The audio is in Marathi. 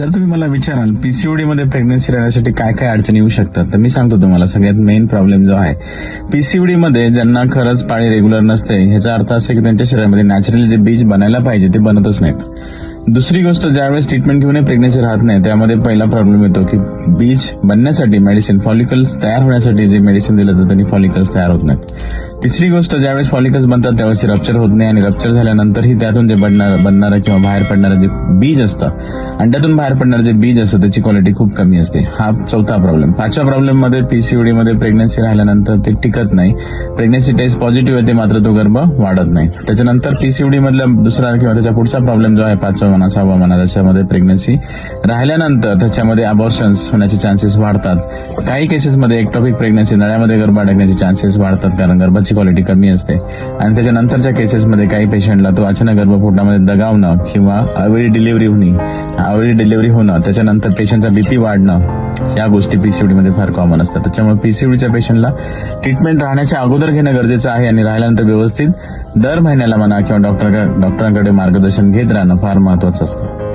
जर तुम्ही मला विचाराल पीसीओडी मध्ये प्रेग्नन्सी राहण्यासाठी काय काय अडचणी येऊ शकतात, तर मी सांगतो तुम्हाला सगळ्यात मेन प्रॉब्लेम जो आहे पीसीओडी मध्ये, ज्यांना खरंच पाळी रेग्युलर नसते, ह्याचा अर्थ असा की त्यांच्या शरीरामध्ये नॅचरली जे बीज बनायला पाहिजे ते बनतच नाहीत. दुसरी गोष्ट, ज्यावेळेस ट्रीटमेंट घेऊन प्रेग्नन्सी राहत नाही त्यामध्ये पहिला प्रॉब्लेम येतो की बीज बनण्यासाठी मेडिसिन, फॉलिकल्स तयार होण्यासाठी जे मेडिसिन दिलं जातं त्यांनी फॉलिकल्स तयार होत नाहीत. तिसरी गोष्ट, ज्यावेळेस फॉलिकल्स बनतात त्यावेळेस रप्चर होत नाही, आणि रप्चर झाल्यानंतरही त्यातून जे बनणारं किंवा बाहेर पडणारं जे बीज असतं, अंड्यातून बाहेर पडणारं जे बीज असतं त्याची क्वालिटी खूप कमी असते. हा चौथा प्रॉब्लेम. पाचव्या प्रॉब्लेम मध्ये पीसीओडी मध्ये प्रेग्नन्सी राहिल्यानंतर ते टिकत नाही. प्रेग्नन्सी टेस्ट पॉझिटिव्ह येते मात्र तो गर्भ वाढत नाही. त्याच्यानंतर पीसीओडी मधला दुसरा किंवा त्याच्या पुढचा प्रॉब्लेम जो आहे, पाचवा म्हणा सहावा म्हणा, त्याच्यामध्ये प्रेग्नन्सी राहिल्यानंतर त्याच्यामध्ये अबॉर्शन्स होण्याचे चान्सेस वाढतात. काही केसेसमध्ये एक्टॉपिक प्रेग्नन्सी, नळ्यामध्ये गर्भ अडकण्याचे चान्सेस वाढतात कारण गर्भाची क्वालिटी कमी असते. आणि त्याच्यानंतरच्या केसेसमध्ये काही पेशंटला तो अचानक गर्भपोटामध्ये दगावणं किंवा अवेळी डिलिव्हरी होणं, त्याच्यानंतर पेशंटचा बीपी वाढणं, या गोष्टी पीसीओडी मध्ये फार कॉमन असतात. त्याच्यामुळे पीसीओडीच्या पेशंटला ट्रीटमेंट राहण्याच्या अगोदर घेणं गरजेचं आहे, आणि राहिल्यानंतर व्यवस्थित दर महिन्याला म्हणा किंवा डॉक्टरांकडे मार्गदर्शन घेत राहणं फार महत्वाचं असतं.